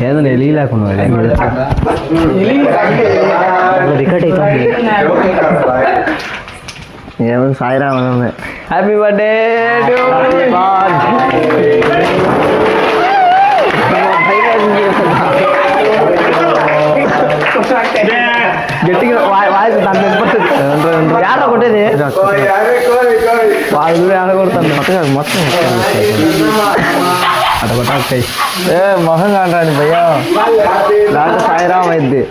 ఏదో ఎలి లేకుండా రికార్డ్ అవుతుంది. ఏమో సాయిరామ్ హ్యాపీ బర్త్డే గట్టిగా వాయిస్ దాంట్లో ఏడ కొట్టేది వాళ్ళు ఆడగొడతాను మొత్తం అట కొట్టాయి ఏ మొహం కాంటాండి భయ్యా దాంట్లో సాయిరామ్ అయింది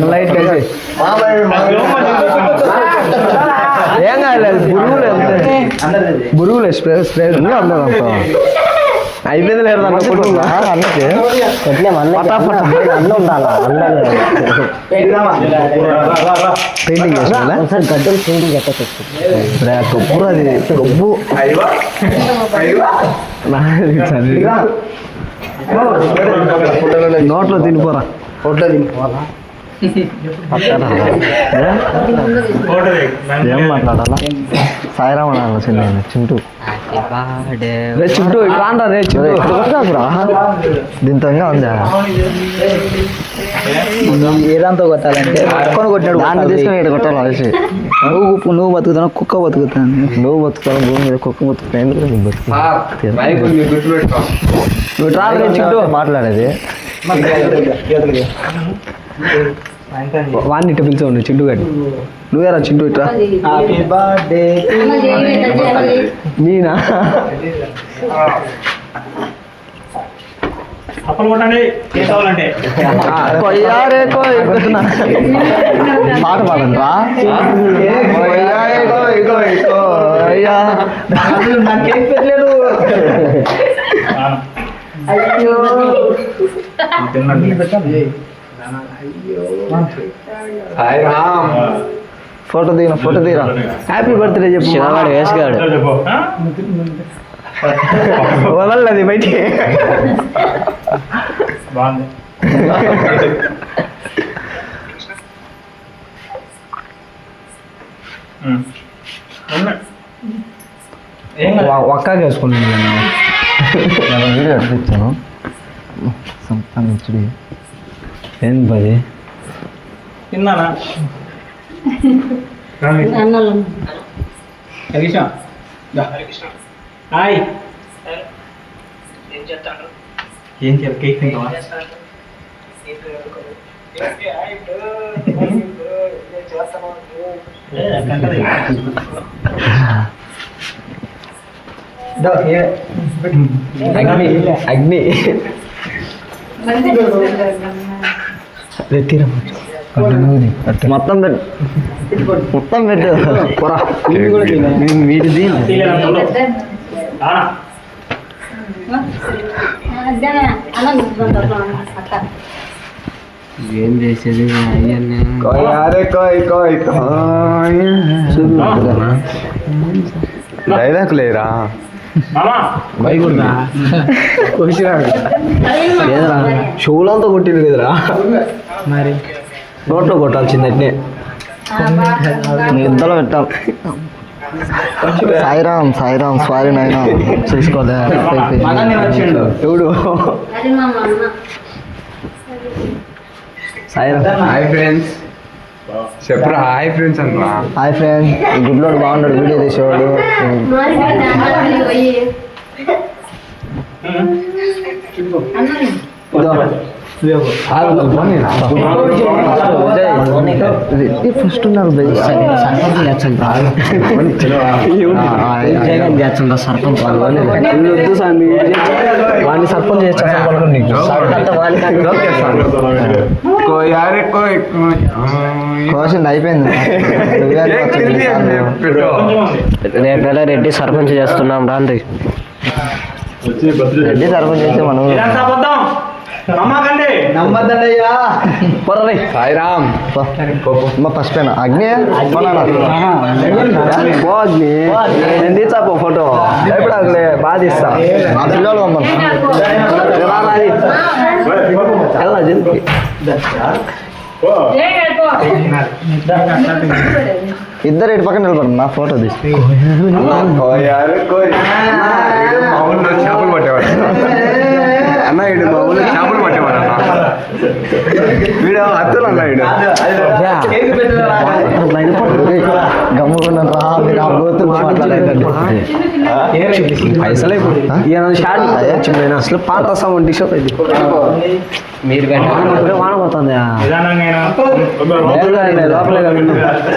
లైట్ వేసి ఏం కాలేదు బురుగులు స్ప్రే స్ప్రే అందరం అయిపోయింది లేదు అందుకే పెయింటింగ్ చేసిన గడ్డలు పెయింటింగ్ కొబ్బు అది కొబ్బు నోట్లో తినిపోరా ఫోటో తినిపోవాలా ఏం మాట్లాడాలా సాయిరామ్ అనాలి చిన్న చింటూ రే చింటూ ఇట్లా రే చింటూ కొట్టరా దీంతో ఉందా ఏదంతా కొట్టాలంటే కుక్కను కొట్టినాడు దాన్ని తీసుకొని ఇక్కడ కొట్టాలి అనేసి నువ్వు బతుకుతాను కుక్క బతుకుతాను నువ్వు బతుకుతాను భూమి మీద కుక్క బతుకుతాను ఎందుకు నువ్వు బతుకు నువ్వు ట్రావెల్ చింటూ మాట్లాడేది వాడిని ఇట్లా పిలిచావు చింటూ గారి నువ్వేరా చింటూ ఇట్లా నేనా పాట పాడండి రా ఫోటో దిగిన హ్యాపీ బర్త్డే చెప్పు శివగాడు వేసుగాడు వదలది బయటికి ఒక్కగా వేసుకుంటున్నాను వీడియో ఇచ్చాను సంపాదించుడి ఏం పది తిన్నానా హాయ్ ఏం చేయాలి కేక్ తింటావా అగ్ని మొత్తం పెట్టు వీటి ఏం చేసేది డైలాగ్ లేరా షోలంతా కొట్టింది కదరా మరి నోట్లో కొట్టాల్సింది అట్నే ఇద్దరం పెట్టాం సాయిరామ్ సారీ నాయన చూసుకోలే ఎవడు సాయిరామ్ హాయ్ ఫ్రెండ్స్ చెప్పరా హాయ్ ఫ్రెండ్స్ అంటున్నా హాయ్ ఫ్రెండ్స్ గుడ్లోడు బాగున్నాడు వీడియో తీసేవాడు ఫస్ట్ ఉన్నారు సర్పంచ్ వాడిని సర్పంచ్ కోసింది అయిపోయింది రేపు రెడ్డి సర్పంచ్ చేస్తున్నాం రాండి రెడ్డి సర్పంచ్ చేస్తే మనం సాయిరామ్ ఫస్ట్ పైన అగ్ని పో అగ్ని నేను తీసా పో ఫోటో ఎప్పుడు అగ్లే బాగా తీస్తా మా పిల్లలు మమ్మల్ని ఇద్దరు ఇటు పక్కన నిలబడి నా ఫోటో తీసి చేపలు పట్టేవాడు అన్న ఇడు మా ఊళ్ళో చేపలు పట్టేవాడు అన్న వీడు అత్తలు అన్న వీడు గమ్ముకున్నాను రా మీరు ఆ బూతులు మాట్లాడేటండి పైసలే అసలు పాత వస్తాం టీ షర్ట్ ఇది మీరు వాన పోతుంది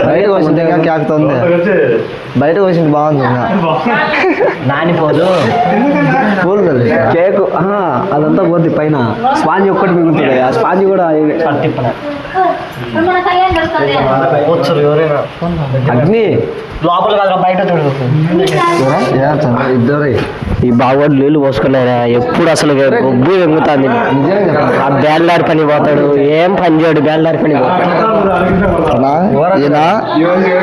బయటకు వచ్చింది కేకుతుంది బయటకు వచ్చింది బాగుంది నానిపోదు పూలు కేకు అదంతా పోద్ది పైన స్పాంజ్ ఒక్కటి మిగులుతుంది ఆ స్పాంజ్ కూడా అగ్ని లోపల కదా బయట ఇద్దరు ఈ బాగోడు నీళ్ళు పోసుకున్నారా ఎప్పుడు అసలు బొగ్గు ఎంగుతుంది ఆ బేల్దారి పని పోతాడు ఏం పని చేయడు బేల్దారి పని పోతాడు ఈయన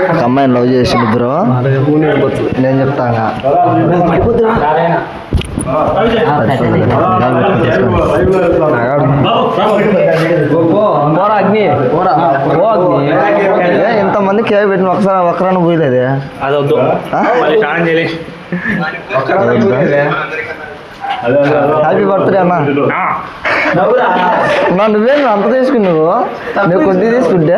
ఒక అమ్మాయిని లవ్ చేసిండు బ్రో నేను చెప్తాగా అగ్ని ఇంతమంది కేక్ పెట్టిన ఒకసారి పోయలేదే హ్యాపీ బర్త్డే అన్న నువ్వేం అంత తీసుకున్నావు నువ్వు కొద్ది తీసుకుంటే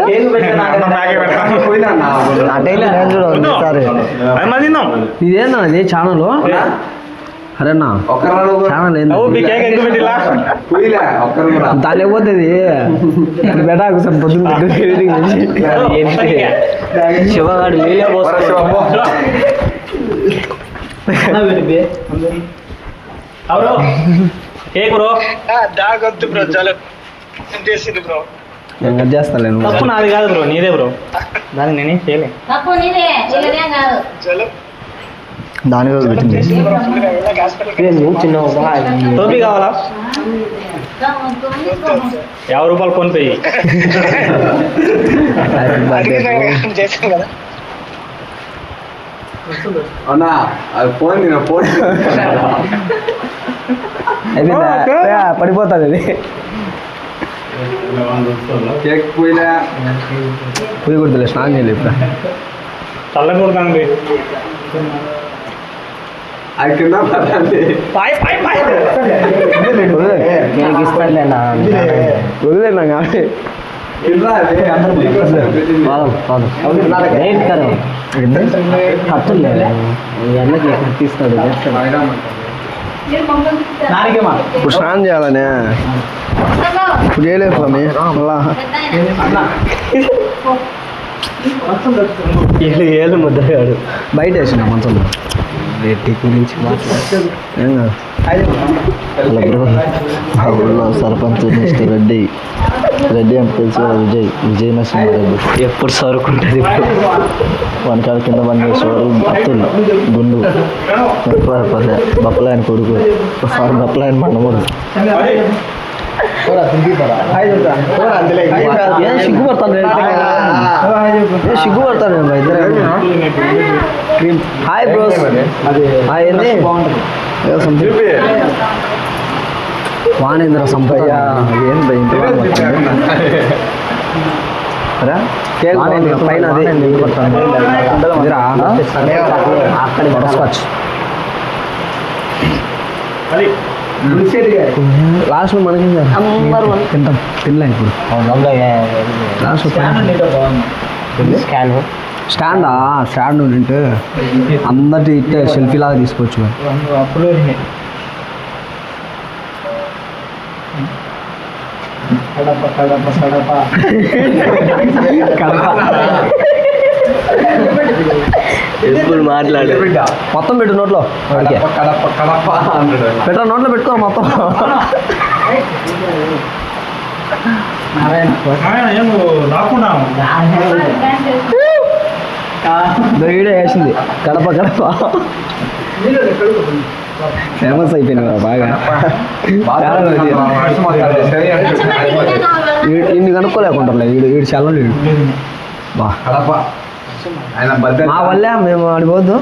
అటైతే నేను చూడండి సరే ఇదేనా అది ఛానల్ అరేనా ఛానల్ దాని పోతుంది బెటాకు సార్ పొద్దున్న శివగాడు చేస్తాను తప్పు నాది కాదు బ్రో నీదే బ్రో దానికి నేనేం చేయలే దాని పెట్టింది చిన్న టోపీ కావాలా 50 రూపాయలు ఫోన్ పే అవునా అది ఫోన్ ఫోన్ పడిపోతుంది అది కేక్ పోయినా పోయి కొడుతుంది స్నానం చేయలేదు ఇప్పుడు చల్లకూడదండి అది కింద వదిలేనా కానీ తీస్తాడు ఇప్పుడు స్నానం చేయాలనే ఇప్పుడు చేయలేదు స్వామి ఏళ్ళు ముద్దగాడు బయట వేసిన మంచంలో రేటి గురించి ఏం కాదు మా ఊళ్ళో సర్పంచ్ నెక్స్ట్ రెడ్డి అంటే తెలుసు విజయ్ నరసింహారెడ్డి ఎప్పుడు సరుకుంటుంది ఇప్పుడు వనకాల కింద పని చేసేవారు అత్తులు గుండు బప్పలాయన కొడుకు ఒకసారి బప్పలాయన మండమూడు సిగ్గుపడతాను సిగ్గుపడతాను హాయ్ బ్రోస్ వాణేంద్ర సంపయ్య పైన అక్కడ బటర్స్కాచ్ లాస్ట్ మనకి తింటాం తినలే ఇప్పుడు లాస్ట్ స్టాండా స్టాండ్ ఉంటే అందరి ఇట్టే సెల్ఫీ లాగా తీసుకోవచ్చు ఎప్పుడు మాట్లాడు మొత్తం పెట్టు నోట్లో పెట్టరా నోట్లో పెట్టుకో మొత్తం వీడియో వేసింది కడప కడప ఫేమస్ అయిపోయింది బాగా ఇన్ని కనుక్కోలేకుంటారులే వీడు చల్లని బా మా వల్లే మేము ఆడిపోద్దు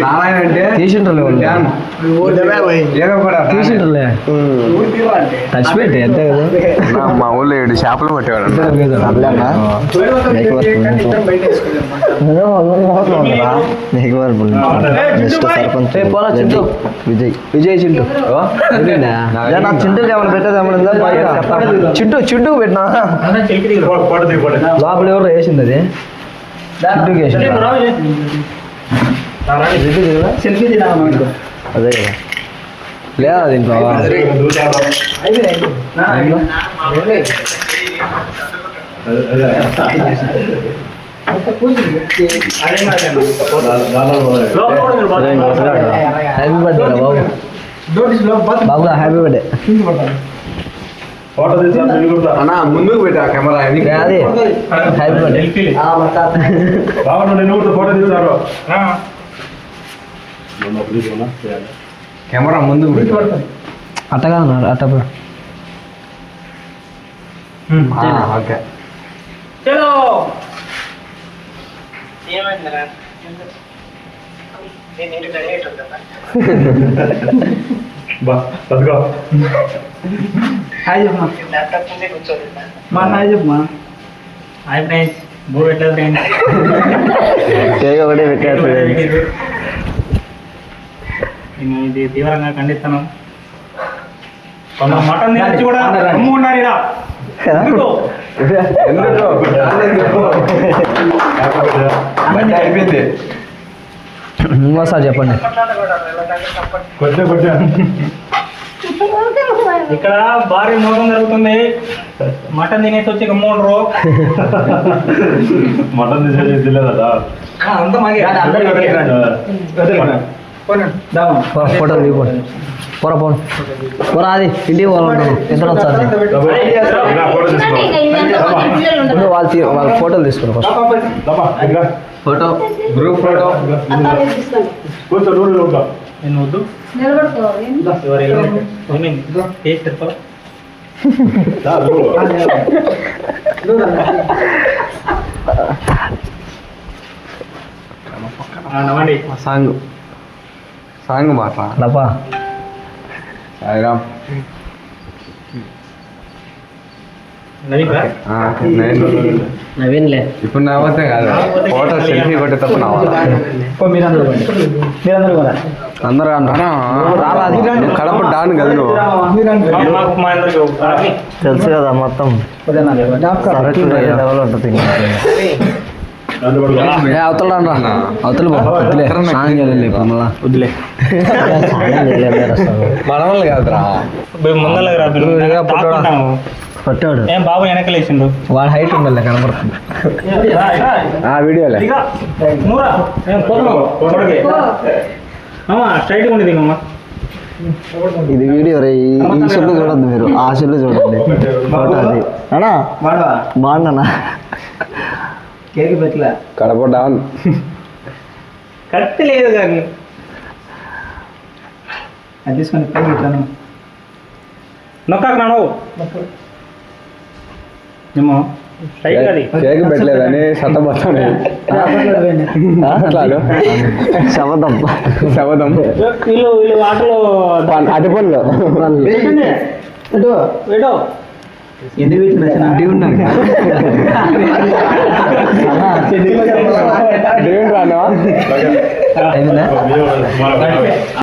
నారాయణ అంటే తీసిండ్రులే వాళ్ళు. ఏదో కూడా తీసిండ్రులే టచ్ పెట్టి అంతే కదా. మా ఊళ్ళో 7 చేపలు పట్టేవాడు నెక్స్ట్ సర్పంచ్ విజయ్ చింటూ నాకు చింటూకి ఏమైనా పెట్టేది ఏమైనా బయట చింటూ పెట్టినా లోపల ఎవరు వేసింది అది చింటూకి వేసింది అదే కదా లేదా దీంట్లో హ్యాపీ బర్త్డే బాబు బాబు హ్యాపీ బర్త్డే అన్నా ముందుకు పెట్టా కెమెరా అదే హ్యాపీ బర్త్డే కెమెరా ముందుకు పెట్టా అట్టగా ఉన్నారు అట్ట ఓకే చలో హాయ్ ఫ్రెండ్స్ బో పెట్టలేదు ఫ్రెండ్స్ కేక్ ఒకటే పెట్టేస్తుంది నేను ఇది తీవ్రంగా ఖండిస్తాను. కొందరు మటన్ తినచ్చి కూడా అమ్ము ఉన్నారు ఇలా అయిపోయింది ఇంకోసారి చెప్పండి. ఇక్కడ భారీ మోసం జరుగుతుంది. మటన్ తినేసి వచ్చి గమ్ముండ్రు. మటన్ తెలియదా అంత మాగే ఫోటోలు దిగిపోండి పోరా పోను పోరా అది ఇంటికి పోవాలంటాను ఇద్దరు వచ్చారు వాళ్ళ ఫోటోలు తీసుకుని ఫస్ట్ ఫోటో గ్రూప్ ఫోటో కూర్చో నూనె ఉంటా నేను వద్దు ఎవరు ఏమైంది టేస్ట్ చెప్పాలా నవ్వండి. సాంగ్ మాట్లా లపా సాయిరామ్ నవీన్ నవీన్లే ఇప్పుడు నా వద్దే కాదు ఫోటో సెల్ఫీ కొట్టే తప్ప నా వల్ల. మీరందరూ కూడా అందరూ అంటారా నువ్వు కడప డాన్ కదా నువ్వు మాకు మా అందరికి తెలుసు కదా మొత్తం సరకు వేరే లెవెల్ ఉంటుంది అవతల అవతల వద్దులే స్నానం చేయలేదు ఇప్పుడు మళ్ళా వద్దులే స్నానం చేయలేదు మన వాళ్ళు కాదురా ముందరగా పట్టాడు ఏం బాబు వెనకలేసిండు వాడు హైట్ ఉండాలి కనపడుతుంది ఆ వీడియోలే స్ట్రైట్గా ఉండేది అమ్మా. ఇది వీడియో రే ఈ షెల్లు చూడద్దు మీరు ఆ షెల్లు చూడండి ఫోటో అది అన్నా బాగున్నా కేక్ పెట్టలే కడప డాన్ కత్తి లేదు కానీ అది తీసుకొని కేక్ ఇట్లాను నొక్కాక నాను ఏమో స్ట్రైట్ అది కేక్ పెట్టలేదని సతమతాను శబదం శబదం వీళ్ళు ఆటలో అటు పనులు ఏటో ఎందుకు రాను